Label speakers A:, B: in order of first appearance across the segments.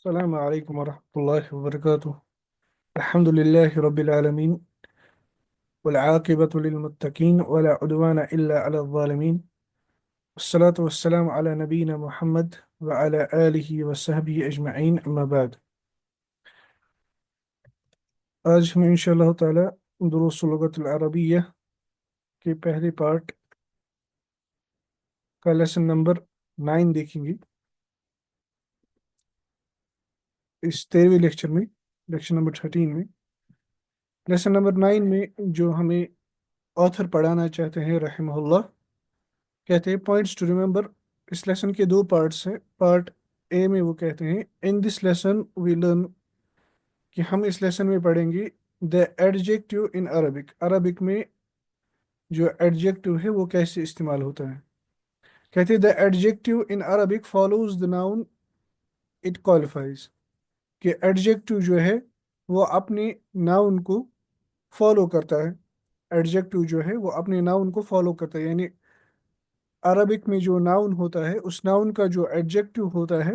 A: السلام عليكم ورحمة الله وبركاته. الحمد لله رب العالمين، والعاقبة للمتقين ولا عدوان إلا على الظالمين. والصلاة والسلام على نبينا محمد وعلى آله وصحبه أجمعين، أما بعد. آج ہم انشاءاللہ تعالی دروس اللغت العربیہ کے پہلے پارٹ کا لیسن نمبر 9 دیکھیں گے اس 13ویں لیکچر میں، لیکچر نمبر 13 میں۔ لیسن نمبر 9 میں جو ہمیں آتھر پڑھانا چاہتے ہیں رحمہ اللہ، کہتے ہیں پوائنٹس ٹو ریمبر۔ اس لیسن کے دو پارٹس ہیں۔ پارٹ اے میں وہ کہتے ہیں ان دس لیسن وی لرن، کہ ہم اس لیسن میں پڑھیں گے دا ایڈجیکٹیو ان عربک، عربک میں جو ایڈجیکٹیو ہے وہ کیسے استعمال ہوتا ہے۔ کہتے ہیں the adjective in Arabic follows the noun it qualifies, کہ ایڈجیکٹیو جو ہے وہ اپنے ناؤن کو فالو کرتا ہے۔ ایڈجیکٹیو جو ہے وہ اپنے ناؤن کو فالو کرتا ہے، یعنی عربک میں جو ناؤن ہوتا ہے اس ناؤن کا جو ایڈجیکٹیو ہوتا ہے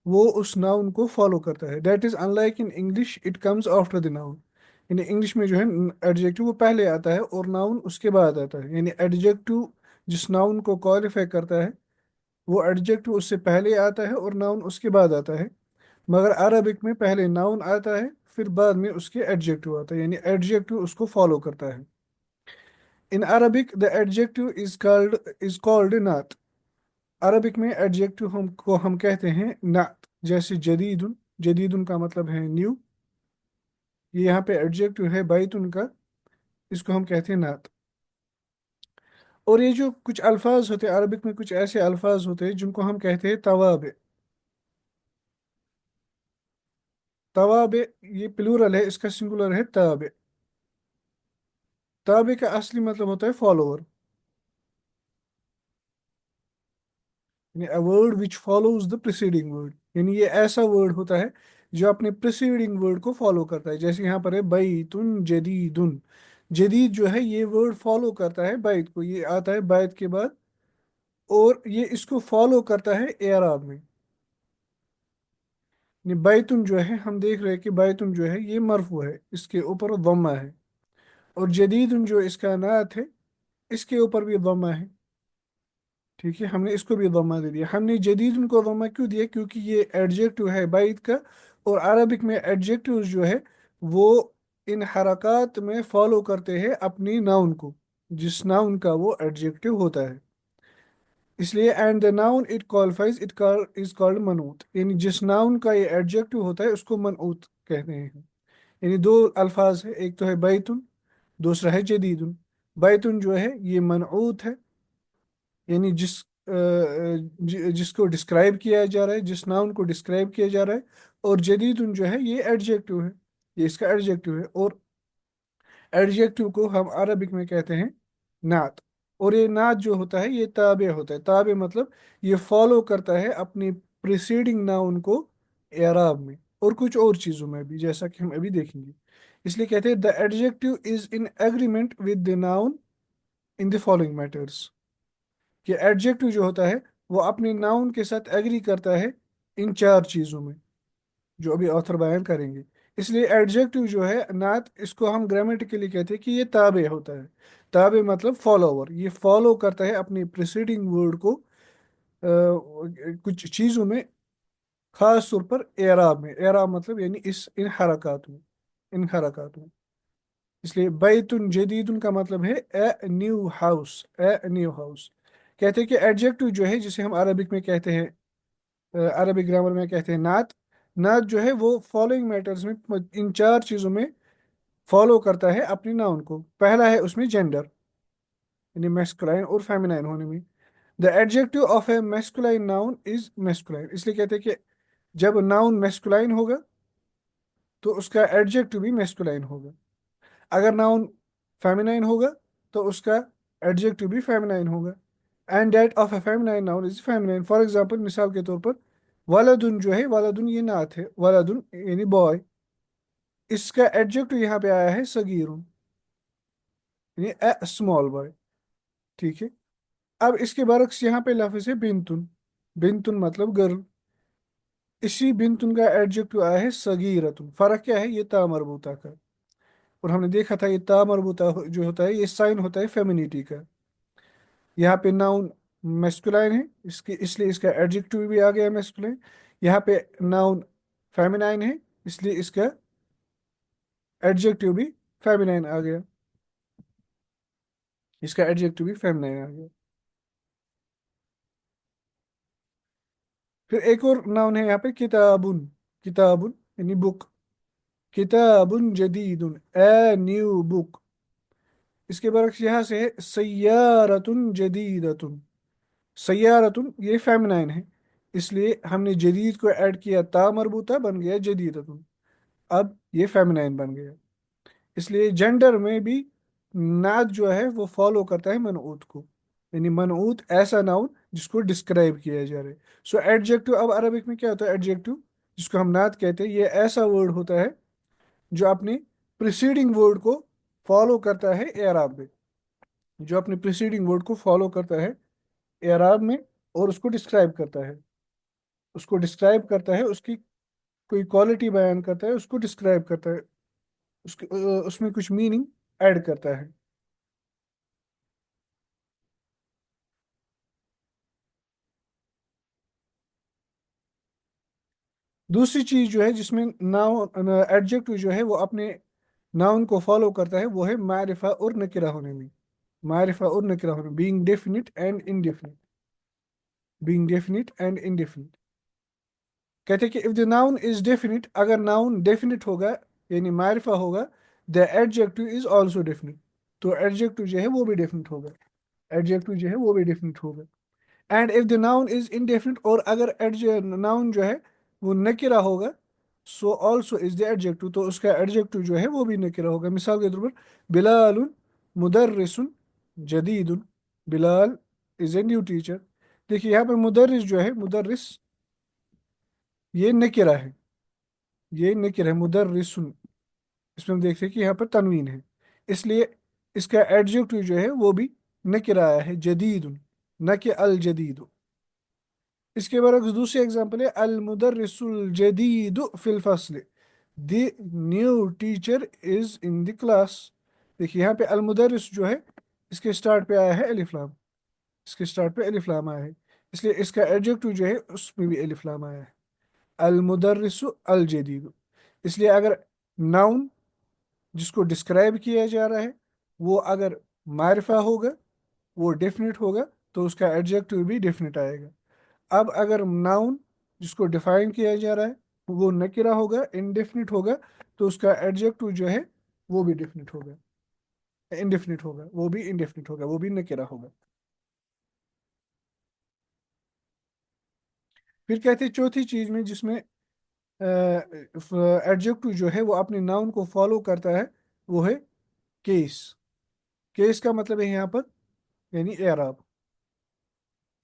A: وہ اس ناؤن کو فالو کرتا ہے۔ That is in like in English it comes after the noun, یعنی انگلش میں جو ہے ایڈجیکٹیو وہ پہلے آتا ہے اور ناؤن اس کے بعد آتا ہے، یعنی ایڈجیکٹیو جس ناؤن کو کوالیفائی کرتا ہے وہ ایڈجیکٹیو اس سے پہلے آتا ہے اور ناؤن اس کے بعد آتا ہے۔ مگر عربک میں پہلے ناؤن آتا ہے پھر بعد میں اس کے ایڈجیکٹیو آتا ہے، یعنی ایڈجیکٹیو اس کو فالو کرتا ہے۔ In Arabic the adjective is called نعت، عربک میں ایڈجیکٹیو ہم کہتے ہیں نعت، جیسے جدید، جدید کا مطلب ہے نیو، یہ یہاں پہ ایڈجیکٹیو ہے بیتن کا، اس کو ہم کہتے ہیں نعت۔ اور یہ جو کچھ الفاظ ہوتے ہیں عربک میں، کچھ ایسے الفاظ ہوتے ہیں جن کو ہم کہتے ہیں توابع۔ توابع یہ پلورل ہے، اس کا سنگولر ہے تابع۔ تابع کا اصلی مطلب ہوتا ہے فالوور، یعنی a word which follows the preceding word، یعنی یہ ایسا ورڈ ہوتا ہے جو اپنے preceding ورڈ کو فالو کرتا ہے۔ جیسے یہاں پر ہے بیتن جدیدن، جدید جو ہے یہ ورڈ فالو کرتا ہے بیت کو، یہ آتا ہے بیت کے بعد اور یہ اس کو فالو کرتا ہے اعراب میں۔ یعنی بیتن جو ہے ہم دیکھ رہے ہیں کہ بیتن جو ہے یہ مرفوع ہے، اس کے اوپر ضمہ ہے، اور جدیدن جو اس کا نعت ہے اس کے اوپر بھی ضمہ ہے۔ ٹھیک ہے، ہم نے اس کو بھی ضمہ دے دیا۔ ہم نے جدید ان کو ضمہ کیوں دیا؟ کیونکہ یہ ایڈجیکٹو ہے بعید کا، اور عربک میں ایڈجیکٹوز جو ہے وہ ان حرکات میں فالو کرتے ہیں اپنی ناؤن کو، جس ناؤن کا وہ ایڈجیکٹو ہوتا ہے۔ اس لیے and the noun it qualifies it is called منعوت، یعنی جس ناؤن کا یہ ایڈجیکٹو ہوتا ہے اس کو منعوت کہتے ہیں۔ یعنی دو الفاظ ہے، ایک تو ہے بیتن، دوسرا ہے جدیدن۔ بیتن جو ہے یہ منعوت ہے، یعنی جس کو ڈسکرائب کیا جا رہا ہے، جس ناؤن کو ڈسکرائب کیا جا رہا ہے، اور جدید جو ہے یہ ایڈجیکٹو ہے، یہ اس کا ایڈجیکٹو ہے، اور ایڈجیکٹو کو ہم عربک میں کہتے ہیں نعت۔ اور یہ نعت جو ہوتا ہے یہ تابع ہوتا ہے، تابع مطلب یہ فالو کرتا ہے اپنی پریسیڈنگ ناؤن کو اعراب میں اور کچھ اور چیزوں میں بھی، جیسا کہ ہم ابھی دیکھیں گے۔ اس لیے کہتے ہیں the adjective is in agreement with the noun in the following matters, کہ ایڈجیکٹو جو ہوتا ہے وہ اپنے ناؤن کے ساتھ ایگری کرتا ہے ان چار چیزوں میں جو ابھی آتھر بیان کریں گے۔ اس لیے ایڈجیکٹو جو ہے نعت، اس کو ہم گرامیٹیکلی کہتے ہیں کہ یہ تابع ہوتا ہے۔ تابع مطلب فالوور، یہ فالو کرتا ہے اپنی پریسیڈنگ ورڈ کو کچھ چیزوں میں، خاص طور پر اعراب میں۔ اعراب مطلب یعنی ان حرکات میں، ان حرکات میں۔ اس لیے بیت جدید کا مطلب ہے a new house, a new house. کہتے ہیں کہ ایڈجیکٹو جو ہے جسے ہم عربک میں کہتے ہیں، عربک گرامر میں کہتے ہیں نعت، نعت جو ہے وہ فالوئنگ میٹرز میں، ان چار چیزوں میں فالو کرتا ہے اپنی ناؤن کو۔ پہلا ہے اس میں جینڈر، یعنی میسکولائن اور فیمینائن ہونے میں۔ دا ایڈجیکٹو آف اے میسکولائن ناؤن از میسکولائن، اس لیے کہتے ہیں کہ جب ناؤن میسکولائن ہوگا تو اس کا ایڈجیکٹو بھی میسکولائن ہوگا، اگر ناؤن فیمینائن ہوگا تو اس کا ایڈجیکٹو بھی فیمینائن ہوگا۔ And that of a feminine noun is feminine. For example, مثال کے طور پر ولدن جو ہے، ولدن یہ نعت ہے، ولدن یعنی بوائے، اس کا ایڈجیکٹو یہاں پہ آیا ہے صغیرن، یعنی اے اسمال بوائے۔ ٹھیک ہے، اب اس کے برعکس یہاں پہ لفظ ہے بنتن، بنتن مطلب گرل، इसी बिन का एडजेक्टिव आया है सगीरतुन। फर्क क्या है, ये ता मरबूता का। और हमने देखा था ये ता मरबूता जो होता है ये साइन होता है फेमिनिटी का। यहाँ पे नाउन मेस्कुलाइन है, इसके इसलिए इसका एडजेक्टिव भी आ गया मेस्कुलाइन। यहाँ पे नाउन फेमिनाइन है, इसलिए इसका एडजेक्टिव भी फेमिनाइन आ गया। इसका एडजेक्टिव भी फेमिनाइन आ गया। फिर एक और नाउन है यहाँ पे किताबुन। किताबुन यानी बुक। किताबुन जदीदुन, ए न्यू बुक। इसके बरक्स यहाँ से है सय्यारतुन जदीदतुन। सय्यारतुन ये फेमिनाइन है, इसलिए हमने जदीद को ऐड किया, ता मरबूता बन गया जदीदतुन। अब ये फेमिनाइन बन गया। इसलिए जेंडर में भी नात जो है वो फॉलो करता है मनऊत को। यानी मनऊत ऐसा नाउन जिसको डिस्क्राइब किया जा रहा है। सो एडजेक्टिव, अब अरबिक में क्या होता है एडजेक्टिव, जिसको हम नात कहते हैं, ये ऐसा वर्ड होता है जो अपने प्रिसीडिंग वर्ड को फॉलो करता है एराब में। जो अपने प्रिसीडिंग वर्ड को फॉलो करता है एराब में, और उसको डिस्क्राइब करता है। उसको डिस्क्राइब करता है, उसकी कोई क्वालिटी बयान करता है, उसको डिस्क्राइब करता है, उसके उसमें कुछ मीनिंग ऐड करता है। दूसरी चीज जो है जिसमें नाउन एडजेक्टिव जो है वो अपने नाउन को फॉलो करता है, वो है मारिफा और नकिरा होने में। मारिफा और नकिरा होने, being definite and indefinite. Being definite and indefinite. कहते हैं कि if the noun is definite, अगर नाउन डेफिनिट होगा यानी मारिफा होगा, the adjective is also definite. तो एडजेक्टिव जो है वो भी डेफिनिट होगा। एडजेक्टिव जो है वो भी डेफिनिट होगा। And if the noun is indefinite, और अगर नाउन जो है वो नकिरा होगा, so also is the adjective, तो उसका एडजेक्टिव जो है वो भी नकिरा होगा। मिसाल के तौर पर बिलाल मुदर्रिसुन जदीदुन। Bilal is a new teacher. देखिए यहाँ पे मुदर्रिस जो है, मुदर्रिस ये नकिरा है। ये नकिरा है मुदर्रिसुन। इसमें हम देख रहे हैं कि यहाँ पर तनवीन है, इसलिए इसका एडजेक्टिव जो है वो भी नकिरा आया है जदीदुन, न कि अल जदीद। इसके बरक्स दूसरी एग्जांपल है अल मुदर्रिसुल जदीदु फिल फस्ल। The new teacher is in the class. देखिए यहाँ पे अल मुदर्रिस जो है, इसके स्टार्ट पे आया है अलिफ लाम। इसके स्टार्ट पे अलिफ लाम आया है, इसलिए इसका एडजेक्टिव जो है उसमें भी अलिफ लाम आया है। अल मुदर्रिसु अल जदीदु। इसलिए अगर नाउन जिसको डिस्क्राइब किया जा रहा है वो अगर मारिफा होगा, वो डेफिनेट होगा, तो उसका एडजेक्टिव भी डेफिनेट आएगा। अब अगर नाउन जिसको डिफाइन किया जा रहा है वो नकिरा होगा, इनडेफिनिट होगा, तो उसका एडजेक्टिव जो है वो भी डेफिनिट होगा। इनडेफिनिट होगा, वो भी इनडेफिनिट होगा, वो भी नकिरा होगा। फिर कहते हैं चौथी चीज में जिसमें एडजेक्टिव जो है वो अपने नाउन को फॉलो करता है, वो है केस। केस का मतलब है यहाँ पर यानी एराब।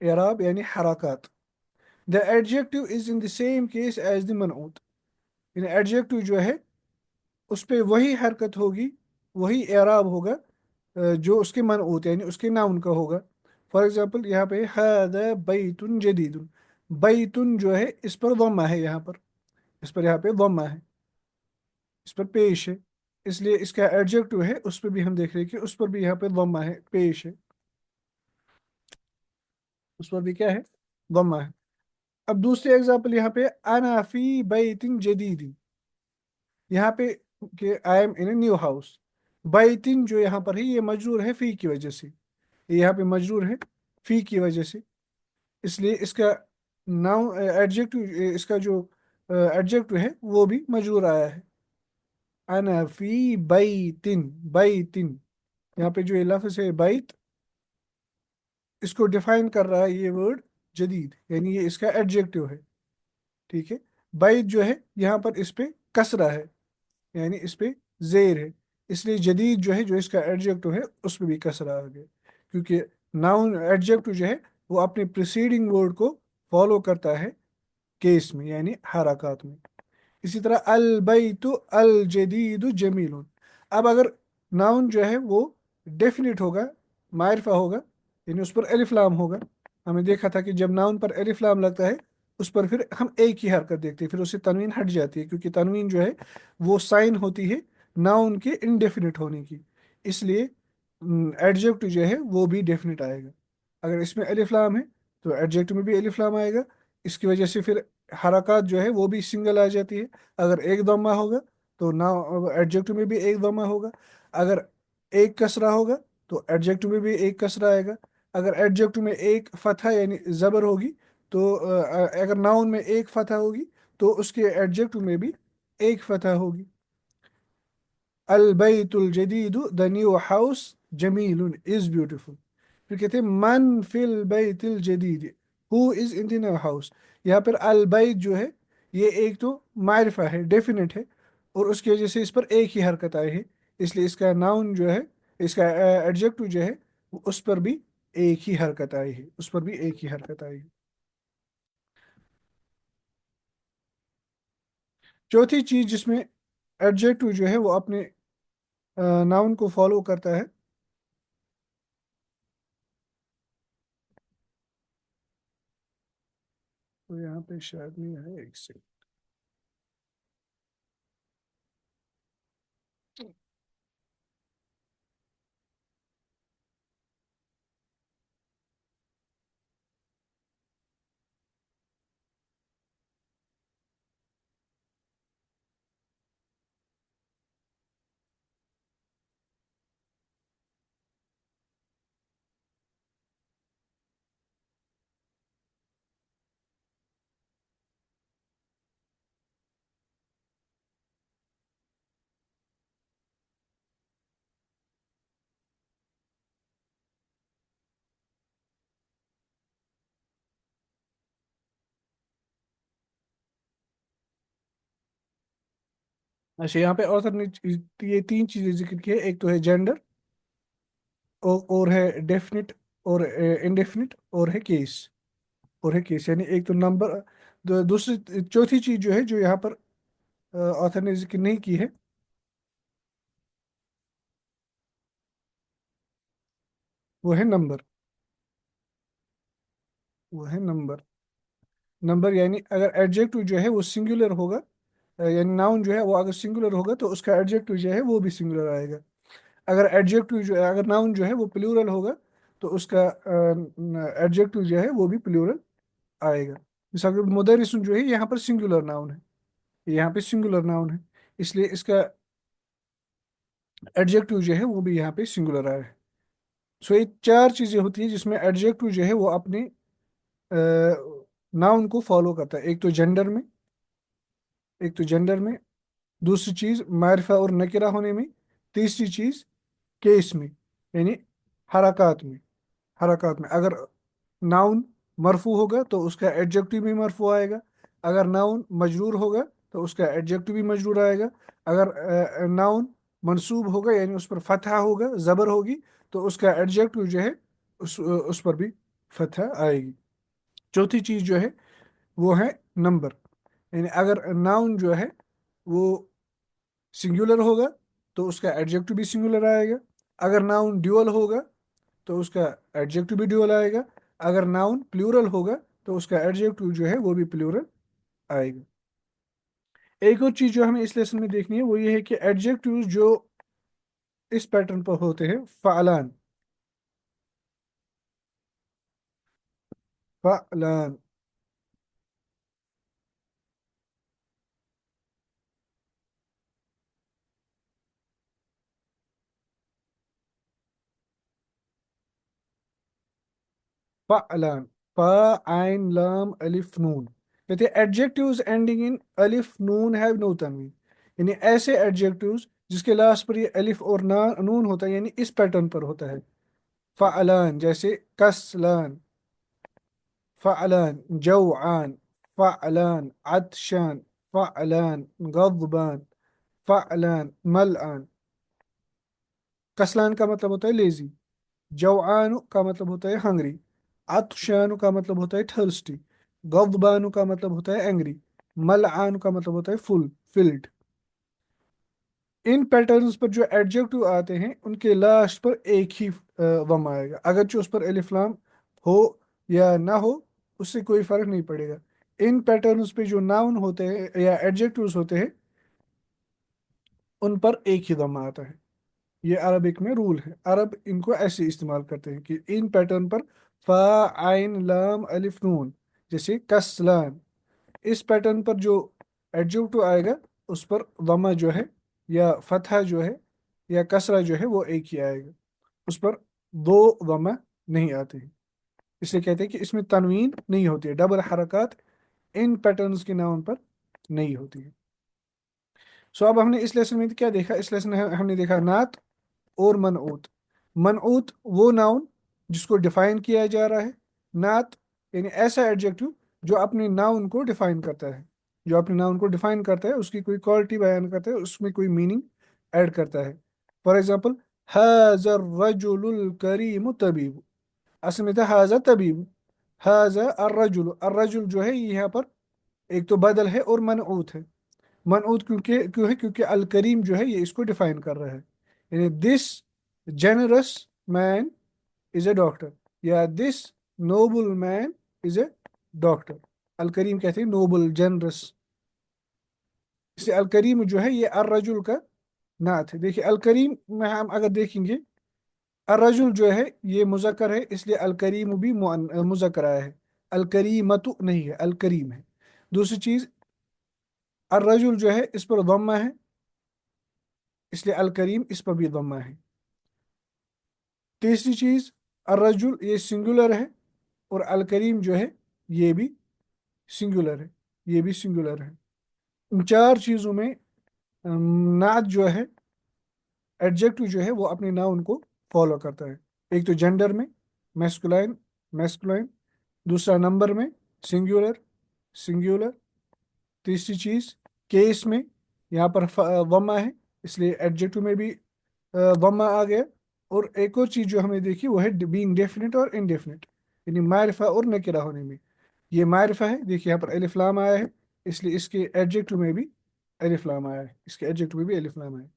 A: एराब यानी हरकत। The adjective is in the same case as the मनऊत। यानी एडजेक्टिव जो है उस पे वही हरकत होगी, वही एराब होगा जो उसके मनऊत यानी उसके नाउन का होगा। फॉर एग्जांपल यहाँ पे हादा बैतुन जदीदुन। बैतुन जो है इस पर ضمہ है यहाँ पर। इस पर यहाँ पे ضمہ है, इस पर पेश है, इसलिए इसका एडजेक्टिव है उस पर भी हम देख रहे हैं कि उस पर भी यहाँ पे ضمہ है, पेश है। उस पर भी क्या है, ضمہ है। अब दूसरी एग्जांपल यहाँ पे अना फी बैतिन जदीदी। यहाँ पे कि I am in a new house. बैतिन जो यहाँ पर है ये मजरूर है फी की वजह से। ये यहाँ पे मजरूर है फी की वजह से, इसलिए इसका नाउन एडजेक्टिव, इसका जो एडजेक्टिव है वो भी मजरूर आया है। अना फी बैतिन। बैतिन, यहाँ पे जो ये लफ्ज़ है बैत, इसको डिफाइन कर रहा है ये वर्ड जदीद, यानी ये इसका एडजेक्टिव है। ठीक है। बैत जो है यहाँ पर इस पे कसरा है, यानी इस पे जेर है, इसलिए जदीद जो है जो इसका एडजेक्टिव है उस पे भी कसरा आ गया। क्योंकि नाउन एडजेक्टिव जो है वो अपने प्रिसीडिंग वर्ड को फॉलो करता है केस में यानी हरकत में। इसी तरह अल बैतु अल जदीदु जमीलुन। अब अगर नाउन जो है वो डेफिनिट होगा, मारिफा होगा, यानी उस पर अलिफ लाम होगा। हमें देखा था कि जब नाउन पर अलिफ लाम लगता है اس پر پھر ہم ایک ہی حرکت دیکھتے ہیں، پھر اس سے تنوین ہٹ جاتی ہے، کیونکہ تنوین جو ہے وہ سائن ہوتی ہے ناؤن کے انڈیفینٹ ہونے کی، اس لیے ایڈجیکٹو جو ہے وہ بھی ڈیفینٹ آئے گا۔ اگر اس میں الف لام ہے تو ایڈجیکٹو میں بھی الف لام آئے گا، اس کی وجہ سے پھر حرکات جو ہے وہ بھی سنگل آ جاتی ہے۔ اگر ایک ضمہ ہوگا تو نا ایڈجیکٹو میں بھی ایک ضمہ ہوگا، اگر ایک کسرہ ہوگا تو ایڈجیکٹو میں بھی ایک کسرہ آئے گا، اگر ایڈجیکٹو میں ایک فتحہ یعنی زبر ہوگی تو اگر ناؤن میں ایک فتح ہوگی تو اس کے ایڈجیکٹو میں بھی ایک فتح ہوگی۔ البیت الجدید the new house Jamil is beautiful۔ پھر کہتے ہیں من فی البیت الجدید who is in the new house۔ یہاں پر البیت جو ہے یہ ایک تو معرفہ ہے، ڈیفینٹ ہے، اور اس کی وجہ سے اس پر ایک ہی حرکت آئی ہے، اس لیے اس کا ناؤن جو ہے، اس کا ایڈجیکٹو جو ہے اس پر بھی ایک ہی حرکت آئی ہے، اس پر بھی ایک ہی حرکت آئی ہے۔ چوتھی چیز جس میں ایڈجیکٹو جو ہے وہ اپنے ناؤن کو فالو کرتا ہے، تو یہاں پہ شاید نہیں ہے، ایک سے اچھا یہاں پہ آثر نے یہ تین چیزیں ذکر کی ہے، ایک تو ہے جینڈر، اور ہے ڈیفینٹ، اور انڈیفینٹ، اور ہے کیس، اور ہے کیس یعنی ایک تو نمبر، دوسری چوتھی چیز جو ہے جو یہاں پر آثر نے ذکر نہیں کی ہے وہ ہے نمبر، وہ ہے نمبر۔ نمبر یعنی اگر ایڈجیکٹو جو ہے وہ سنگولر ہوگا، یعنی ناؤن جو ہے وہ اگر سنگولر ہوگا تو اس کا ایڈجیکٹو جو ہے وہ بھی سنگولر آئے گا، اگر ایڈجیکٹو جو ہے، اگر ناؤن جو ہے وہ پلورل ہوگا تو اس کا ایڈجیکٹو جو ہے وہ بھی پلورل آئے گا۔ مثال کے مدرسن جو ہے یہاں پر سنگولر ناؤن ہے، یہاں پہ سنگولر ناؤن ہے، اس لیے اس کا ایڈجیکٹو جو ہے وہ بھی یہاں پہ سنگولر آیا ہے۔ سو یہ چار چیزیں ہوتی ہیں جس میں ایڈجیکٹو جو ہے وہ اپنے ناؤن کو فالو کرتا ہے، ایک تو جینڈر میں، دوسری چیز معرفہ اور نکرہ ہونے میں، تیسری چیز کیس میں یعنی حرکات میں، اگر ناؤن مرفوع ہوگا تو اس کا ایڈجیکٹو بھی مرفوع آئے گا، اگر ناؤن مجرور ہوگا تو اس کا ایڈجیکٹو بھی مجرور آئے گا، اگر ناؤن منصوب ہوگا یعنی اس پر فتحہ ہوگا، زبر ہوگی، تو اس کا ایڈجیکٹو جو ہے اس پر بھی فتحہ آئے گی۔ چوتھی چیز جو ہے وہ ہے نمبر، یعنی اگر ناؤن جو ہے وہ سنگولر ہوگا تو اس کا ایڈجیکٹو بھی سنگولر آئے گا، اگر ناؤن ڈیول ہوگا تو اس کا ایڈجیکٹو بھی ڈیول آئے گا، اگر ناؤن پلورل ہوگا تو اس کا ایڈجیکٹو جو ہے وہ بھی پلورل آئے گا۔ ایک اور چیز جو ہمیں اس لیسن میں دیکھنی ہے وہ یہ ہے کہ ایڈجیکٹوز جو اس پیٹرن پر ہوتے ہیں، فعلان، فعلان، فعلان، فا عین لام الف نون، کہتے ہیں ایڈجیکٹوز اینڈنگ ان الف نون ہیو نو تنوین، یعنی ایسے ایڈجیکٹوز جس کے لاسٹ پر یہ الف اور نون ہوتا ہے یعنی اس پیٹرن پر ہوتا ہے، فعلان جیسے کسلان، فعلان جوعان، فعلان عطشان، فعلان غضبان، فعلان ملعان۔ کسلان کا مطلب ہوتا ہے لیزی، جوعان کا مطلب ہوتا ہے ہنگری، عطشان کا مطلب ہوتا ہے تھرسٹی، غضبان کا مطلب ہوتا ہے اینگری، ملعان کا مطلب ہوتا ہے فلڈ۔ ان پیٹرنز پر جو ایڈجیکٹو آتے ہیں ان کے لاسٹ پر ایک ہی ضم آئے گا، اگرچہ اس پر الف لام ہو یا نہ ہو اس سے کوئی فرق نہیں پڑے گا، इन पैटर्न्स पे जो नाउन होते हैं या एडजेक्टिव्स होते हैं उन पर एक ही दम्मा आता है। ये अरबिक में रूल है, अरब इनको ऐसे इस्तेमाल करते हैं कि इन पैटर्न पर फा आइन लाम अलिफ नून, जैसे कसलान, इस पैटर्न पर जो एडजेक्टिव आएगा उस पर दमा जो है या फतहा जो है या कसरा जो है वो एक ही आएगा, उस पर दो दमा नहीं आते हैं। इसलिए कहते हैं कि इसमें तनवीन नहीं होती है, डबल हरकत इन पैटर्न्स के नाउन पर नहीं होती है। सो अब हमने इस लेसन में क्या देखा, इस लेसन में हमने देखा नात और मनऊत। मनऊत वो नाउन जिसको डिफाइन किया जा रहा है, नात यानी ऐसा एडजेक्टिव जो अपने नाउन को डिफाइन करता है, जो अपने नाउन को डिफाइन करता है, उसकी कोई क्वालिटी बयान करता है, उसमें कोई मीनिंग ऐड करता है। फॉर एग्जाम्पल, हाजा रजुलुल करीम तबीब, असल में था हाजा तबीब, हाजा अर्रजुल जो है ये यहाँ पर एक तो बदल है और मनऊत है। मनऊत क्यों है, क्योंकि अल करीम जो है ये इसको डिफाइन कर रहा है, यानी this generous man is a doctor, या this noble man is a doctor. अल करीम कहते हैं नोबल जेनरस, इसलिए अल करीम जो है ये अर रजुल का नात है। देखिए अल करीम में हम अगर देखेंगे, अर रजुल जो है ये मुजक्कर है, इसलिए अल करीम भी मुजक्कर आया है, अल करीमतु नहीं है, अल करीम है। दूसरी चीज, अर रजुल जो है इस पर दम्मा है, इसलिए अल करीम इस पर भी दम्मा है। तीसरी चीज, अर्रजुल ये सिंगुलर है और अल करीम जो है ये भी सिंगुलर है, ये भी सिंगुलर है। इन चार चीजों में नात जो है, एडजेक्टिव जो है वो अपने नाउन को फॉलो करता है। एक तो जेंडर में मैस्कुलाइन मैस्कुलाइन, दूसरा नंबर में सिंगुलर सिंगुलर, तीसरी चीज केस में यहाँ पर वमा है, इसलिए एडजेक्टिव में भी वमा आ गया। और एक और चीज जो हमें देखी वो है बीइंग डेफिनेट और इनडेफिनेट, यानी मारिफा और नकिरा होने में। ये मारिफा है, देखिए यहाँ पर अलिफ लाम आया है, इसलिए इसके एडजेक्टिव में भी अलिफ लाम आया है, इसके एडजेक्टिव में भी अलिफ लाम आया है।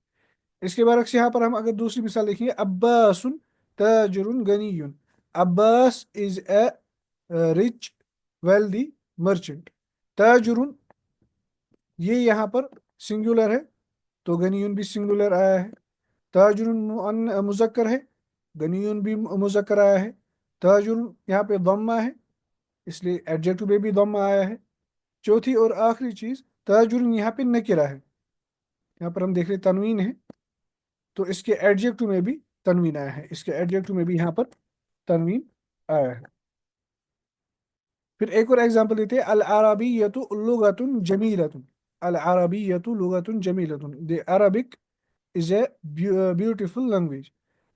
A: इसके बरक्स यहाँ पर हम अगर दूसरी मिसाल देखेंगे, अब्बासुन ताजिरुन गनीयुन, Abbas is a rich wealthy merchant. ताजुरुन ये यहाँ पर सिंगुलर है तो गनीयुन भी सिंगुलर आया है। ताजुरुन मुजक्कर है, गनीयुन भी मुजक्कर आया है। ताजुरुन यहाँ पे दम्मा है, इसलिए एडजेक्टिव में भी दम्मा आया है। चौथी और आखिरी चीज, ताजुरुन यहाँ पे नकिरा है, यहाँ पर हम देख रहे तनवीन है, तो इसके एडजेक्टिव में भी तनवीन आया है, इसके एडजेक्टिव में भी यहाँ पर तनवीन आया है। फिर एक और एग्जांपल देते हैं, अल अरबियतु लुगतुन जमीलतुन, अल अरबियतु लुगतुन जमीलतुन, the Arabic is a beautiful language.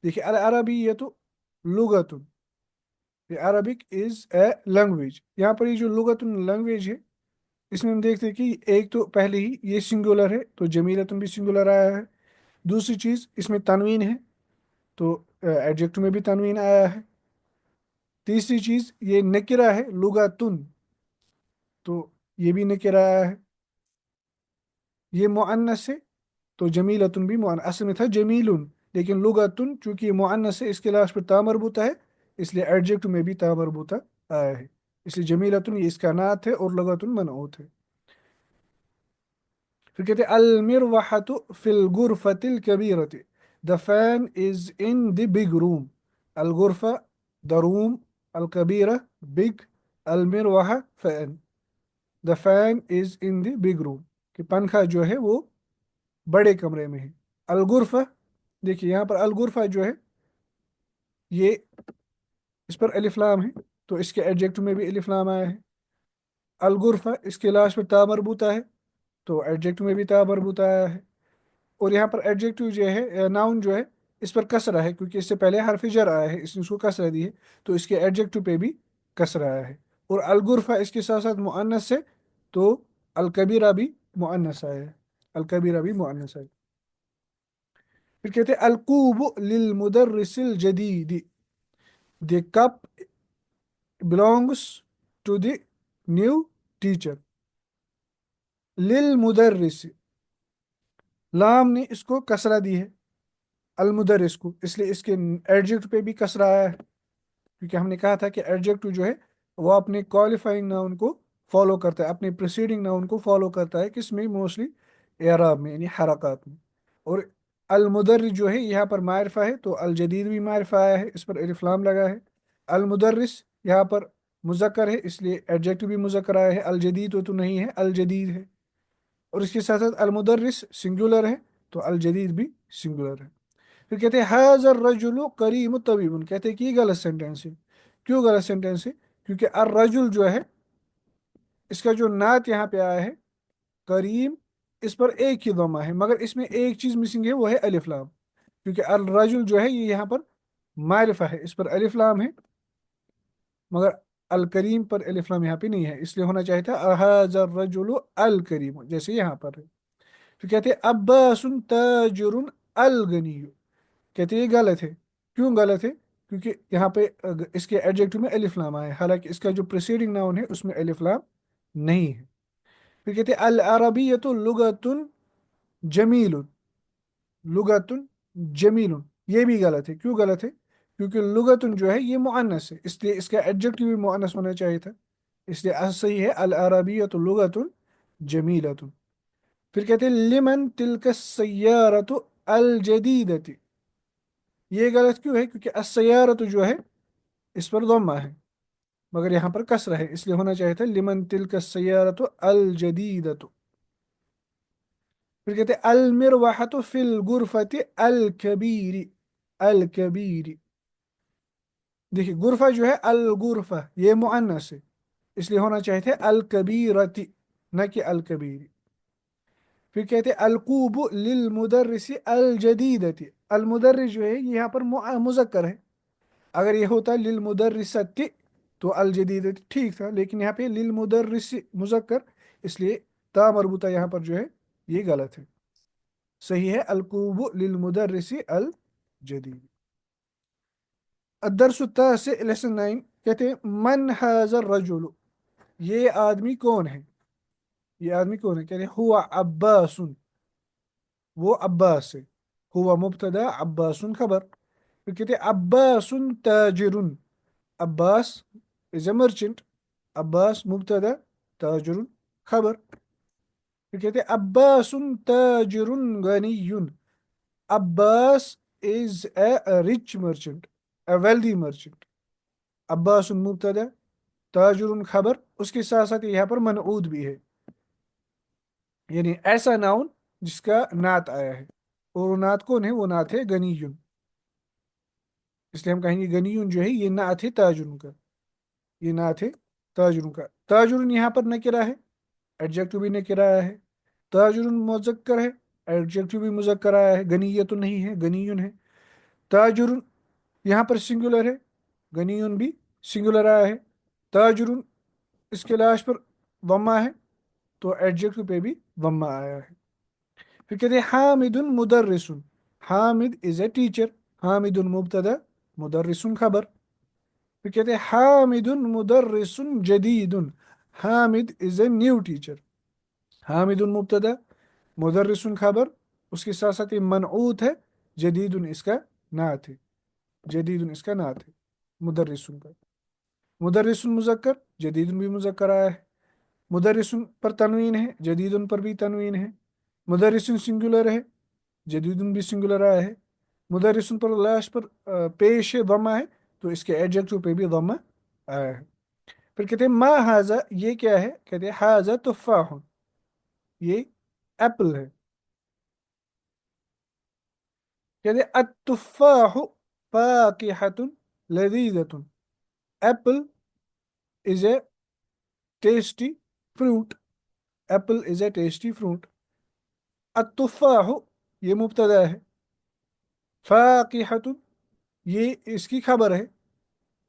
A: देखिए अल अरबियतु लुगतुन, the Arabic is a language, यहाँ पर ये जो लुगतुन लैंग्वेज है इसमें हम देखते हैं कि एक तो पहले ही ये सिंगुलर है तो जमीलतुन भी सिंगुलर आया है। दूसरी चीज इसमें तनवीन है तो एडजेक्टिव में भी तनवीन आया है। तीसरी चीज ये नकिरा है लुगातुन, तो ये भी नकिरा आया है। ये मुअन्नस है तो जमीलतुन भी मुअन्नस, असल में था जमीलुन, लेकिन लुगातुन चूंकि ये मुअन्नस है इसके लास्ट पर ता मरबूता है, इसलिए एडजेक्टिव में भी ता मरबूता आया है। इसलिए जमीलतुन ये इसका नात है और लुगातुन मनऊत है। फिर कहते हैं अल मिरवाहतु फिल गुरफतिल कबीरति, the fan is in the big room. अल गुरफा द रूम, अल कबीरा बिग, अल मिरवाहा fan, the fan is in the big room, कि पंखा जो है वो बड़े कमरे में है। अल गुरफा, देखिए यहाँ पर अल गुरफा जो है ये इस पर अलिफ लाम है तो इसके एडजेक्टिव में भी अलिफ लाम आया है। अल गुरफा इसके लास्ट पर ता मरबूता है तो एडजेक्टिव में भी ता मरबूता आया है। और यहाँ पर एडजेक्टिव जो है नाउन जो है इस पर कसरा है, क्योंकि इससे पहले हरफ जर आया है, इसने उसको कसरा दी है, तो इसके एडजेक्टिव पे भी कसरा आया है। और अलगुरफा इसके साथ साथ मुअन्नस है तो अलकबीरा भी मुअन्नस आया है, अलकबीरा भी मुअन्नस है। फिर कहते हैं अलकूब लिल मुदर्रिसिल जदीदी, the cup belongs to the new teacher. लिल मुदर्रिस, लाम ने इसको कसरा दी है अलमुदर्रिस को, इसलिए इसके एडजेक्टिव पे भी कसरा आया है, क्योंकि हमने कहा था कि एडजेक्टिव जो है वो अपने क्वालिफाइंग नाउन को फॉलो करता है, अपने प्रीसीडिंग नाउन को फॉलो करता है, किस में, मोस्टली एराब में, यानी हरकत में। और अल मुदर्रिस जो है यहाँ पर मारिफा है, तो अल जदीद भी मारिफा आया है, इस पर अलिफ लाम लगा है। अल मुदर्रिस यहाँ पर मुजक्कर है, इसलिए एडजेक्टिव भी मुजक्कर आया है। अल जदीद तो नहीं है, अल जदीद है। और इसके साथ साथ अल मुदर्रिस सिंगुलर है, तो अल जदीद भी सिंगुलर है। फिर कहते हैं हाजर रजुल करीम तबीबुन, कहते हैं कि ये गलत सेंटेंस है। क्यों गलत सेंटेंस है? क्योंकि अर रजुल जो है, इसका जो नात यहाँ पे आया है करीम, इस पर एक ही दमा है, मगर इसमें एक चीज मिसिंग है, वो है अलिफ लाम। क्योंकि अल रजुल जो है ये यहाँ पर मारिफा है, इस पर अलिफ लाम है, मगर अल करीम पर अलिफ लाम यहाँ पे नहीं है, इसलिए होना चाहिए था हाजर रजुल अल करीम, जैसे यहाँ पर है। फिर कहते हैं अब्बासुन ताजुरुन अल गनी, कहते हैं ये गलत है। क्यों गलत है? क्योंकि यहाँ पे इसके एडजेक्टिव में अलिफ लाम आया है, हालांकि इसका जो प्रीसीडिंग नाउन है उसमें अलिफ लाम नहीं है। फिर कहते हैं अल अरबियतु लुगतुन जमीलुन, लुगतुन जमीलुन, ये भी गलत है। क्यों गलत है? क्योंकि लुगतुन जो है ये मुअन्नस है, इसलिए इसका एडजेक्टिव भी मुअन्नस होना चाहिए था, इसलिए सही है अल अरबियतु लुगतुन जमीलतुन। फिर कहते हैं लिमन तिलक सय्यारतु अल जदीदती, ये गलत क्यों है? क्योंकि अस्सयारतु जो है इस पर दम्मा है, मगर यहाँ पर कसरा है, इसलिए होना चाहिए था लिमन तिलक सय्यारतु अल जदीदतु। फिर कहते हैं अल मिरवाहतु फिल गुरफति अल कबीरी, अल कबीरी। देखिए गुरफा जो है अल गुरफा ये मुअन्नस है, इसलिए होना चाहिए था अल कबीरति, न कि अल कबीरी। फिर कहते हैं अल कूबु लिल मुदर्रिसी अल जदीदति, अल मुदर्रिस जो है ये यहाँ पर मुजक्कर है। अगर ये होता लिल मुदर्रिसति तो अल जदीदति ठीक था, लेकिन यहाँ पे लिल मुदर्रिसी मुजक्कर, इसलिए ता मरबूता यहाँ पर जो है ये गलत है। सही है अल कूबु लिल मुदर्रिसी अल जदीद। अदरसु से लेसन 9, कहते हैं मन हाजर रजुल, ये आदमी कौन है? ये आदमी कौन है? कहते हैं हुआ अब्बासुन, वो अब्बास है। हुआ मुब्तदा अब्बासुन खबर। फिर कहते हैं अब्बासुन ताजिरुन, Abbas is a merchant, Abbas मुब्तदा ताजिरुन खबर। फिर कहते हैं अब्बासुन ताजिरुन गनियुन, Abbas is a rich merchant, a wealthy merchant। Abbas मुब्तदा ताजुरुन खबर, उसके साथ साथ यहाँ पर मनऊद भी है, यानी ऐसा नाउन जिसका नात आया है। और वो नात कौन है? वो नात है गनीयुन, इसलिए हम कहेंगे गनीयुन जो है ये नात है ताजुरुन का, ये नात है ताजुरुन का। ताजुरुन यहाँ पर नकिरा है, एडजेक्टिव भी नकिरा आया है। ताजुरुन मुजक्कर है, एडजेक्टिव भी मुजक्कर आया है। गनीयतुन नहीं है, गनीयुन है। ताजुरुन यहाँ पर सिंगुलर है, गनीयुन भी सिंगुलर आया है। ताजुरुन इसके लाश पर वम्मा है, तो एडजेक्टिव पे भी वम्मा आया है। फिर कहते हैं हामिदुन मुदर्रिसुन, हामिद इज ए टीचर, हामिदुन मुब्तदा मुदर्रिसुन खबर। फिर कहते हैं हामिदुन मुदर्रिसुन जदीदुन, Hamid is a new teacher, हामिदुन मुब्तदा मुदर्रिसुन खबर, उसके साथ साथ ये मनऊत है, जदीदुन इसका नात है, जदीदुन इसका नात है मुदर्रिसुन का। मुदर्रिसुन मुजक्कर, जदीदुन भी मुजक्कर आया है। मुदर्रिसुन पर तनवीन है, जदीदुन पर भी तनवीन है। मुदर्रिसुन सिंगुलर है, जदीदुन भी सिंगुलर आया है। मुदर्रिसुन पर लाश पर पेश है, दमा है, तो इसके एडजेक्टिव पे भी दमा आया है। फिर कहते हैं मा हाजा, ये क्या है? कहते हैं हाजा तुफाह, ये एप्पल है। कहते हैं अतुफाह फाकिहतुन लजीजतुन, apple is a tasty fruit, apple is a tasty fruit. अतुफाह ये मुब्तदा है, फाकिहतुन ये इसकी खबर है,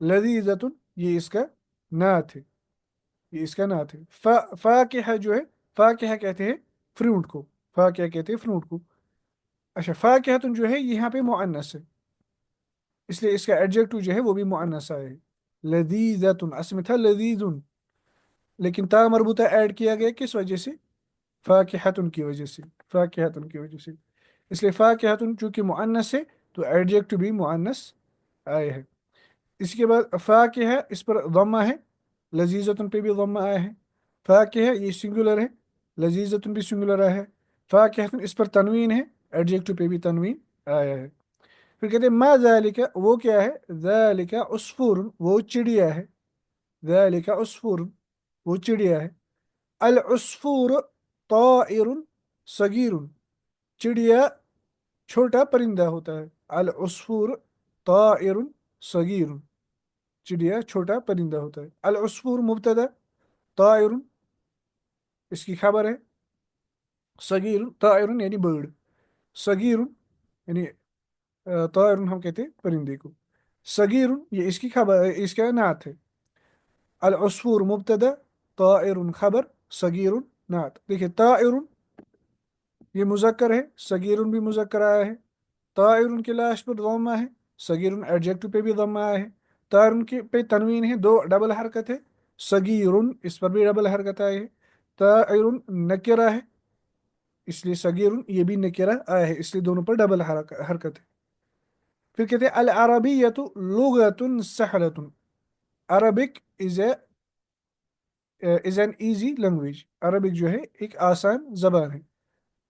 A: लजीजतुन ये इसका नात है, ये इसका नात है। फाकिहा जो है, फाकिहा कहते हैं फ्रूट को, फाकिहा कहते हैं फ्रूट को। अच्छा फाकिहतुन जो है ये यहाँ पे मुअन्नस है, इसलिए इसका एडजेक्टिव जो है वो भी मुअन्नस आया है। लजीजतुन असल में था लजीजुन, लेकिन ता मरबूता ऐड किया गया किस वजह से? फाकिहतुन की वजह से, फाकिहतुन की वजह से। इसलिए फाकिहतुन चूंकि मुअन्नस है, तो एडजेक्टिव भी मुअन्नस आया है। इसके बाद फाकिहा इस पर ज़म्मा है, लजीजतुन पे भी ज़म्मा आया है। फाकिह ये सिंगुलर है, लजीजतुन भी सिंगुलर आया है, फाकिहतुन इस पर तनवीन है, एडजेक्टिव पे भी तनवीन आया है। फिर कहते हैं मा ज़ालिका वो क्या है, ज़ालिका उस्फूरुन वो चिड़िया है, ज़ालिका उस्फूरुन वो चिड़िया है। अल उस्फूर ताइरुन सगीरुन चिड़िया छोटा परिंदा होता है। अल उस्फूर ताइरुन सगीरुन चिड़िया छोटा परिंदा होता है। अल उस्फूर मुब्तदा, ताइरुन इसकी खबर है, सगीरुन ताइरुन यानी बर्ड, सगीरुन यानी ताइरुन हम कहते हैं परिंदे को, सगीरुन ये इसकी खबर, इसका नात है। अल उस्फूर मुब्तदा, ताइरुन खबर, सगीरुन नात। देखिए ताइरुन ये मुजक्कर है, सगीरुन भी मुजक्कर आया है। ताइरुन के लाश पर ज़म्मा है, सगीरुन एडजेक्टिव पे भी ज़म्मा है। ताइरुन के पे तनवीन है, दो डबल हरकत है, सगीरुन इस पर भी डबल हरकत आई है। ताइरुन नकिरा है, इसलिए सगीरुन ये भी नकिरा आया है, इसलिए दोनों पर डबल हरकत है। फिर कहते हैं अल अरबियतु लुगतुन सहलतुन, Arabic is an easy language, Arabic जो है एक आसान जबान है।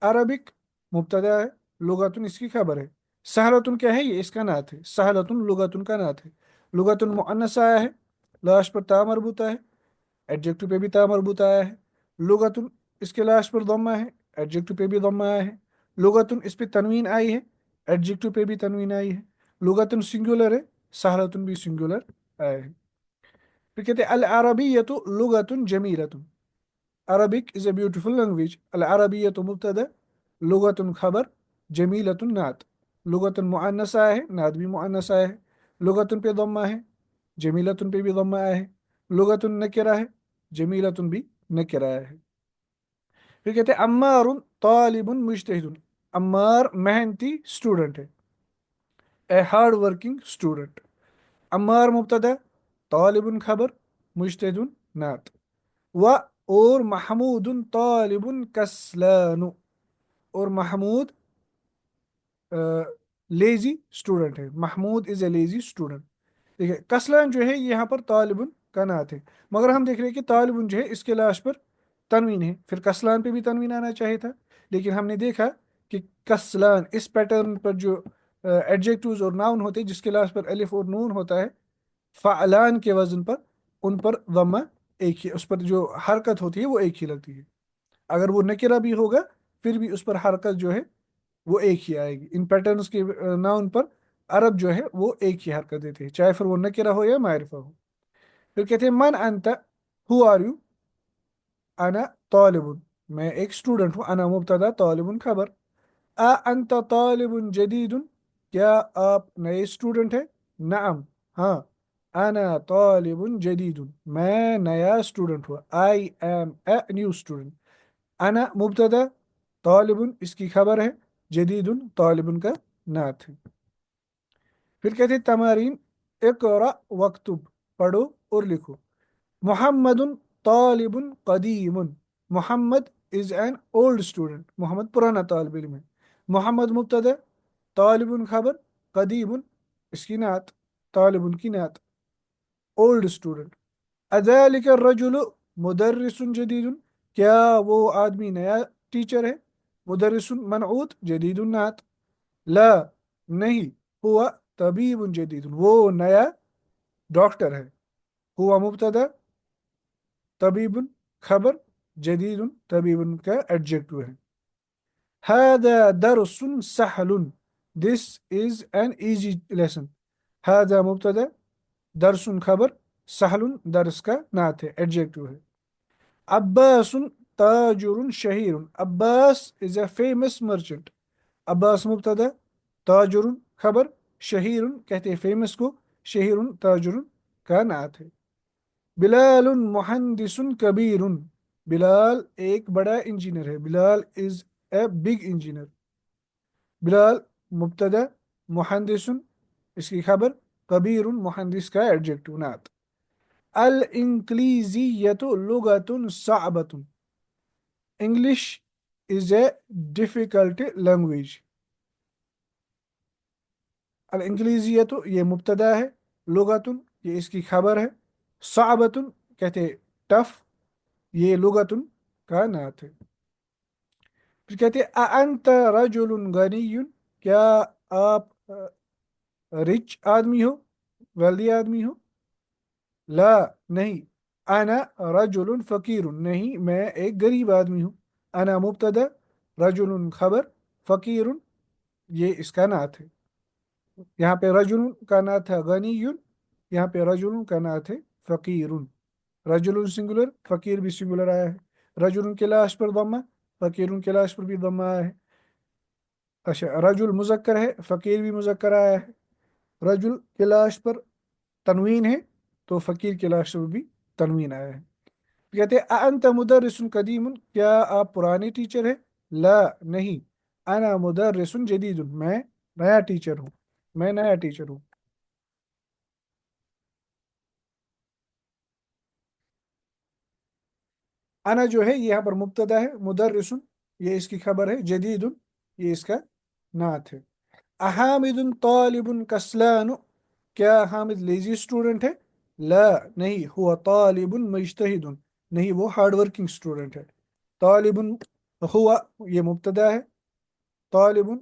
A: अरबिक मुब्तदा है, लुगतुन इसकी खबर है। सहलतुन क्या है, ये इसका नात है, सहलतुन लुगतुन का नात है। लुगतुन मुअन्नस आया है, लाश पर ता मरबूता है, एडजेक्टिव पे भी ता मरबूता आया है। लुगतुन इसके लाश पर दम्मा है, एडजेक्टिव पे भी दम्मा आया है। लुगतुन इस पे तनवीन आई है, एडजेक्टिव पे भी तनवीन आई है। लुगतुन सिंगुलर है, सहलतुन भी सिंगुलर आया है। फिर कहते हैं अल अरबियतु लुगतुन जमीलतुन, Arabic is a beautiful language. अल अरबियतु मुब्तदा, लुगतुन खबर, जमीलतुन नात। लुगतुन मुअन्नस आया है, नात भी मुअन्नस आया है। लुगतुन पे दम्मा है, जमीलतुन पे भी दम्मा आया है। लुगतुन नकिरा है, जमीलतुन भी नकिरा आया है। फिर कहते हैं अम्मारुन तालिबुन मुज्तहिदुन, अम्मार मेहनती स्टूडेंट है, a hard working student. Ammar मुब्तदा, तालिबुन खबर, मुज्तहिदुन नात। व और महमूदुन तालिबुन कस्लानु, और महमूद लेजी स्टूडेंट है, Mahmood is a lazy student. देखिए कसलान जो है ये यहाँ पर तालिबुन का नात है, मगर हम देख रहे हैं कि तालिबुन जो है इसके लाश पर तनवीन है, फिर कसलान पे भी तनवीन आना चाहिए था। लेकिन हमने देखा कि कसलान इस पैटर्न पर जो एडजेक्टिव्स और नाउन होते हैं जिसके लाश पर अलिफ और नून होता है, फ़अलान के वजन पर उन पर दम्मा एक ही, उस पर जो हरकत होती है वो एक ही लगती है। अगर वो नकिरा भी होगा फिर भी उस पर हरकत जो है वो एक ही आएगी। इन पैटर्न्स के नाउन पर अरब जो है वो एक ही हरकत देते हैं, चाहे फिर वो नकिरा हो या मारिफा हो। फिर कहते हैं मन अंत, हु आर यू, अना तालिबुन मैं एक स्टूडेंट हूँ, अना मुब्तदा तालिबुन खबर। आ अंत तालिबुन जदीदुन क्या आप नए स्टूडेंट हैं, नाम हाँ, अना तालिबुन जदीदुन मैं नया स्टूडेंट हुआ, I am a new student. अना मुब्तदा, तालिबुन इसकी खबर है, जदीदुन तालिबुन का नात है। फिर कहते हैं तमारीन, इक़रा वक्तुब पढ़ो और लिखो। मुहम्मदुन तालिबुन कदीमुन, Mohammad is an old student, Mohammad पुराना तालिब इल्म है। मोहम्मद मुब्तदा, तालिबुन खबर, कदीमुन इसकी नात, तालिबुन की नात, ओल्ड स्टूडेंट। अज़ालिक रजुल मुदर्रिसुन जदीदुन क्या वो आदमी नया टीचर है, मुदर्रिसुन मनऊत, जदीदुन नात। ला नहीं, हुआ तबीबुन जदीदुन वो नया डॉक्टर है। हुआ मुब्तदा, तबीबुन खबर, जदीदुन तबीबुन का एडजेक्टिव है। हादा दरसुन सहलुन this is an easy lesson. हादा मुब्तदा, दरसुन खबर, सहलुन दरस का नात है, एडजेक्टिव है। अब्बासुन ताजुरुन शहीरुन, Abbas is a famous merchant. Abbas मुब्तदा, ताजुरुन खबर, शहीरुन कहते हैं फेमस को, शहीरुन ताजुरुन का नात है। बिलालुन मुहंदिसुन कबीरुन, बिलाल एक बड़ा इंजीनियर है, Bilal is a big engineer. Bilal मुब्तदा, मुहंदिसुन इसकी खबर, कबीरुन मुहंदिस का एडजेक्टिव नात। अल इंक्लीजियतु लुगतुन सअबतुन, English is a difficult language. अल इंक्लीजियतु ये मुब्तदा है, लुगतुन ये इसकी खबर है, सअबतुन कहते टफ, ये लुगतुन का नात है। फिर कहते हैं अअंत रजुलुन गनियुन, क्या आप रिच आदमी हो, वेल्दी आदमी हो। ला, नहीं। अना रजुलुन फ़कीरुन, नहीं मैं एक गरीब आदमी हूँ। अना मुब्तदा, रजुलुन खबर, फ़कीरुन ये इसका नात है। यहाँ पे रजुलुन का नात है गनीयुन, यहाँ पे रजुलुन का नात है फ़कीरुन। रजुलुन सिंगुलर, फ़कीर भी सिंगुलर आया है। रजुलुन के लाश पर दम्मा, फ़कीरुन के लाश पर भी दम्मा आया है। अच्छा, रजुल मुज़क्कर है, फ़कीर भी मुज़क्कर आया है। रजुल के लाश पर तनवीन है, तो फ़कीर के लाश पर भी तनवीन आया है। कहते हैं अअंत मुदर्रिसुन कदीमुन, क्या आप पुराने टीचर हैं। ला, नहीं। अना मुदर्रिसुन जदीदुन, मैं नया टीचर हूँ, मैं नया टीचर हूँ। अना जो है ये यहाँ पर मुब्तदा है, मुदर्रिसुन ये इसकी खबर है, जदीदुन ये इसका नात है। अहामिदुन तालिबुन कस्लानु, क्या हामिद लेजी स्टूडेंट है। ला, नहीं। हुआ तालिबुन मुज्तहिदुन, नहीं वो हार्ड वर्किंग स्टूडेंट है। तालिबुन, हुआ ये मुब्तदा है, तालिबुन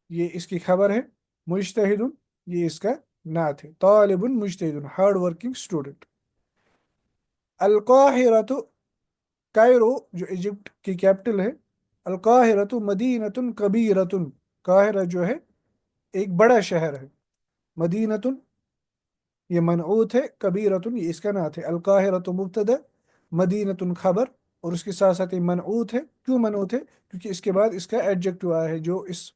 A: ये इसकी खबर है, मुज्तहिदुन ये इसका नात है। तालिबुन मुज्तहिदुन हार्ड वर्किंग स्टूडेंट। अलकाहिरतु, कायरो जो इजिप्ट की कैपिटल है। अलकाहिरतु मदीनतुन कबीरतुन, काहिरा जो है एक बड़ा शहर है। मदीनतुन ये मनऊत है, कबीरतुन ये इसका नात है। अलकाहिरतु मुब्तदा, मदीनतुन खबर, और उसके साथ साथ ये मनऊत है। क्यों मनऊत है, क्योंकि इसके बाद इसका एडजेक्टिव आया है जो इस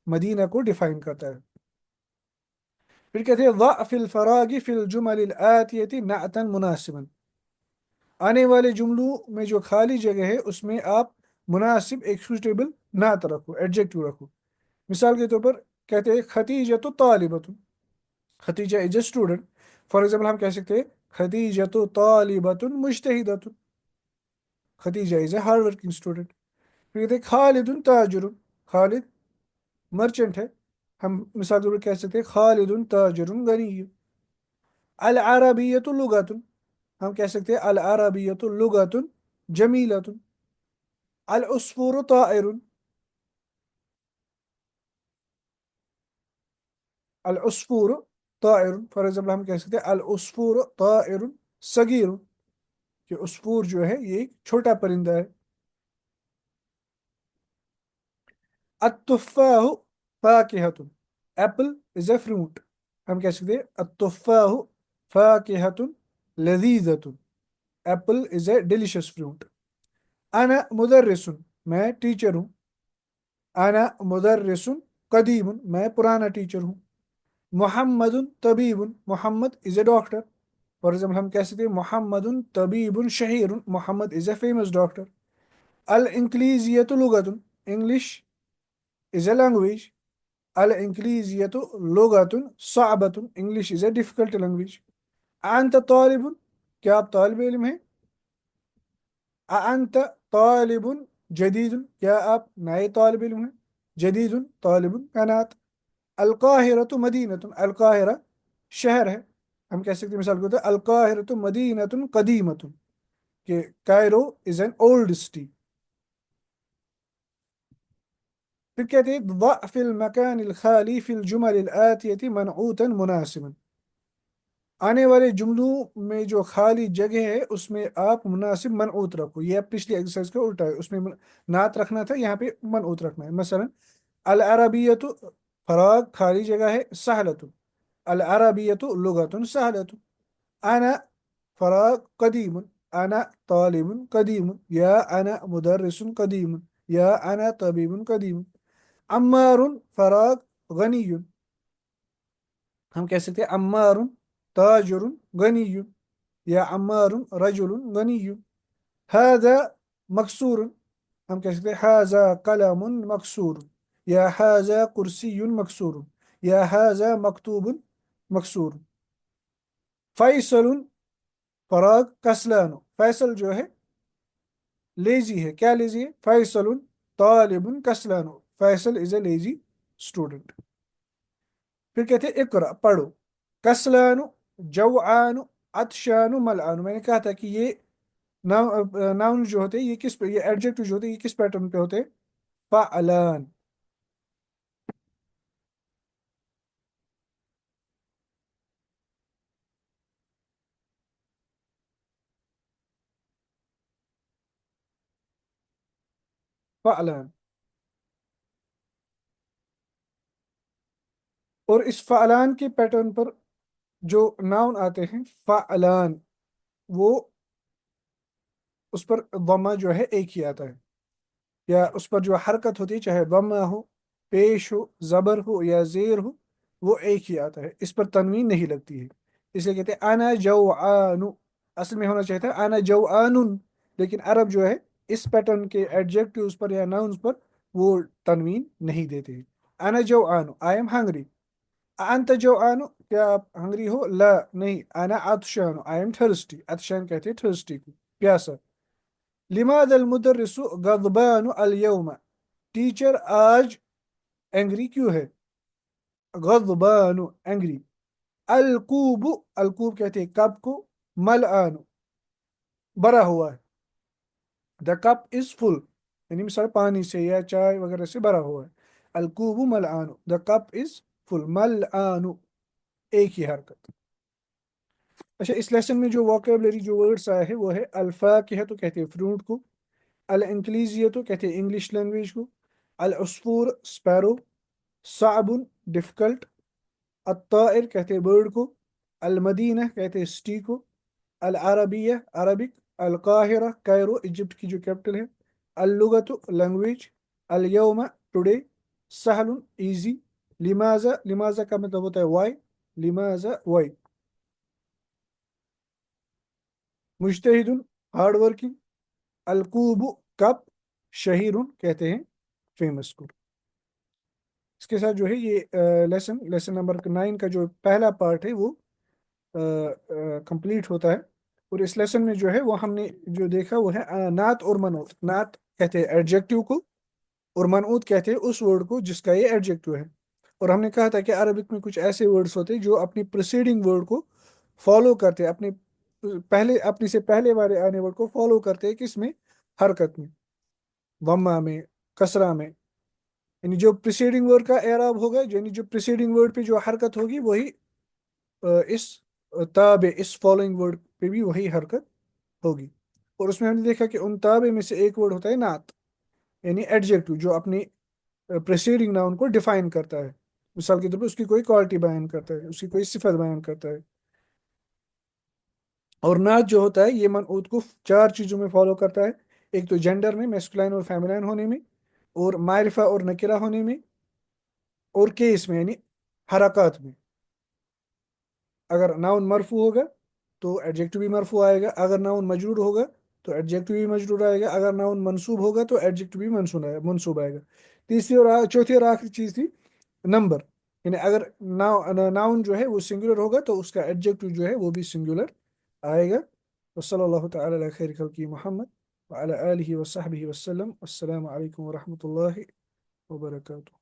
A: मदीना को डिफाइन करता है। फिर कहते हैं ضع في الفراغ في الجمل الآتية نعتا मुनासिबन, आने वाले जुमलों में जो खाली जगह है उसमें आप मुनासिब एक सूटेबल नात रखो, एडजेक्टिव रखो। मिसाल के तौर पर कहते हैं खतीजा तो तालिबतुन, Khatija is a student. For example हम कह सकते हैं खतीजा तो तालिबतुन मुज्तहिदतुन, Khatija is a hard working student. फिर कहते हैं खालिदुन ताजुरुन, खालिद मर्चेंट है। हम मिसाल के तौर पर कह सकते हैं खालिदुन ताजुरुन गनी। अल अरबियतु लुगतुन, हम कह सकते हैं अल अरबियतु लुगतुन जमीलतुन। अल अस्फूरु ताइरुन, अल अस्फूरु ताइरुन, फॉर एग्जाम्पल हम कह सकते हैं अल अस्फूरु ताइरुन सगीरुन, कि अस्फूर जो है ये एक छोटा परिंदा है। अत्तुफ़ाहु फाकिहतुन, एप्पल इज ए फ्रूट। हम कह सकते हैं अत्तुफ़ाहु फाकिहतुन लजीजतुन, apple is a delicious fruit. अना मुदर्रिसुन, मैं टीचर हूँ। अना मुदर्रिसुन कदीमुन, मैं पुराना टीचर हूँ। मोहम्मदुन तबीबुन, Mohammad is a doctor. For example हम कह सकते हैं मोहम्मदुन तबीबुन शहीरुन, Mohammad is a famous doctor. अल इंग्लिजियतु लुगतुन, इंग्लिश इज ए लैंग्वेज। अल इंग्लिजियतु लुगतुन सअबतुन, English is a difficult language. अंत तालिबुन, क्या आप तालिब इल्म हैं। अंत तालिबुन जदीदुन, क्या आप नए तालिब इल्म हैं। जदीदुन तालिबुन कनात। अलकाहिरतु मदीनतुन, अलकाहिरा शहर है। हम कह सकते हैं मिसाल के तौर पर अलकाहिरतु मदीनतुन कदीमतुन, कि Cairo is an old city. फिर कहते हैं ضع في المكان الخالي في الجمل الآتية منعوتا مناسبا, आने वाले जुमलों में जो खाली जगह है उसमें आप मुनासिब मनऊत रखो। ये अब पिछली एक्सरसाइज का उल्टा है, उसमें नात रखना था, यहाँ पे मनऊत रखना है। मसलन अल अरबियतु, फराग खाली जगह है, सहलतु, अल अरबियतु लुगतुन सहलतु। अना फराग कदीमुन, अना तालिबुन कदीमुन, या अना मुदर्रिसुन कदीमुन, या अना तबीबुन कदीमुन। अम्मारुन फराग गनीयुन, हम कह सकते हैं अम्मारुन ताजुरुन गनीयुन, या अम्मारुन रजुलुन गनीयुन। हाजा मकसूरुन, हम कह सकते हैं हाजा कलमुन मकसूरुन, या हाजा कुर्सियुन मकसूरुन, या हाजा मकतूबुन मकसूरुन। फैसलुन फराग कसलानु, फैसल जो है लेजी है। क्या लेजी है, फैसलुन तालिबुन कसलानु, Faisal is a lazy student. फिर कहते हैं इकरा पढ़ो। कसलानु जवानु अतशानु मलानु, मैंने कहा था कि ये नाउन जो होते हैं ये ये एडजेक्टिव जो होते हैं ये किस पैटर्न पे होते हैं? फ़अलान। फ़अलान। और इस फ़अलान के पैटर्न पर जो नाउन आते हैं फ़अलान, वो उस पर दमा जो है एक ही आता है, या उस पर जो हरकत होती है चाहे दमा हो, पेश हो, जबर हो या जेर हो, वो एक ही आता है, इस पर तनवीन नहीं लगती है। इसलिए कहते हैं अना जौआनु। असल में होना चाहिए था अना जौआनुन, लेकिन अरब जो है इस पैटर्न के एडजेक्टिव्स पर या नाउन्स पर वो तनवीन नहीं देते हैं। अना जौआनु, आई एम हंग्री। अंत जौआनु, क्या आप हंग्री हो? ला, नहीं। अना अतशानु, आई एम थर्स्टी। अतशान कहते हैं थर्स्टी को, प्यासा। लिमादल मुदर्रिसु गज़बानु अल यौमा, टीचर आज एंग्री क्यों है? गज़बानु, एंग्री। अलकूबु, अलकूब कहते हैं कप को, मलआनु, भरा हुआ है। द कप इज फुल, यानी मिसाल पानी से या चाय वगैरह से भरा हुआ है। अलकूबु मलआनु, द कप इज फुल, मलआनु, एक ही हरकत। अच्छा, इस लेसन में जो वोकेबलरी जो वर्ड्स आए हैं वो है अल्फाकिह, तो कहते हैं फ्रूट को। अल इंक्लीजिया, तो कहते हैं इंग्लिश लैंग्वेज को। अल अस्फूर, स्पैरो। साबुन, डिफिकल्ट। अत्तायर कहते हैं बर्ड को। अल मदीना कहते हैं सिटी को। अल अरबिया, अरबिक। अल काहिरा, कायरो, इजिप्ट की जो कैपिटल है। अल लुगतु, लैंग्वेज। अल यौमा, टुडे। सहलुन, इजी। लिमाजा, लिमाजा का मतलब होता है वाई। लिमाजा, वाई। मुजतहिदुन, हार्ड वर्किंग। अलकूबु, कप। शहीरुन कहते हैं फेमस को। इसके साथ जो है ये लेसन लेसन नंबर 9 का जो पहला पार्ट है वो कंप्लीट होता है। और इस लेसन में जो है वो हमने जो देखा वो है नात और मनूत। नात कहते हैं एडजेक्टिव को, और मनऊत कहते हैं उस वर्ड को जिसका ये एडजेक्टिव है। और हमने कहा था कि अरबिक में कुछ ऐसे वर्ड्स होते हैं जो अपनी प्रिसीडिंग वर्ड को फॉलो करते हैं, अपने पहले अपने से पहले वाले आने वर्ड को फॉलो करते हैं, किसमें? हरकत में, वम्मा में, कसरा में। यानी जो प्रिसीडिंग वर्ड का एराब होगा, यानी जो प्रिसीडिंग वर्ड पे जो हरकत होगी वही इस ताबे, इस फॉलोइंग वर्ड पे भी वही हरकत होगी। और उसमें हमने देखा कि उन ताबे में से एक वर्ड होता है नात, यानी एडजेक्टिव, जो अपनी प्रेसीडिंग नाउन को डिफाइन करता है। मिसाल के तौर पर उसकी कोई क्वालिटी बयान करता है, उसकी कोई सिफत बयान करता है। और नात जो होता है ये मनऊत को चार चीज़ों में फॉलो करता है। एक तो जेंडर में, मेस्कुलाइन और फेमिनाइन होने में, और मारिफा और नकिरा होने में, और केस में यानी हरकत में। अगर नाउन मरफू होगा तो एडजेक्टिव भी मरफू आएगा, अगर नाउन मजरूर होगा तो एडजेक्टिव भी मजरूर आएगा, अगर नाउन मंसूब होगा तो एडजेक्टिव भी मंसूब आएगा। तीसरी और चौथी और आखिरी चीज थी नंबर। यानी अगर नाउन जो है वो सिंगुलर होगा तो उसका एडजेक्टिव जो है वो भी सिंगुलर आएगा। वसल्लल्लाहु तआला अला खैरि खल्क़ि मुहम्मद व अला आलिहि व सहबिहि वसल्लम। अस्सलामु अलैकुम व रहमतुल्लाहि व बरकातुहू।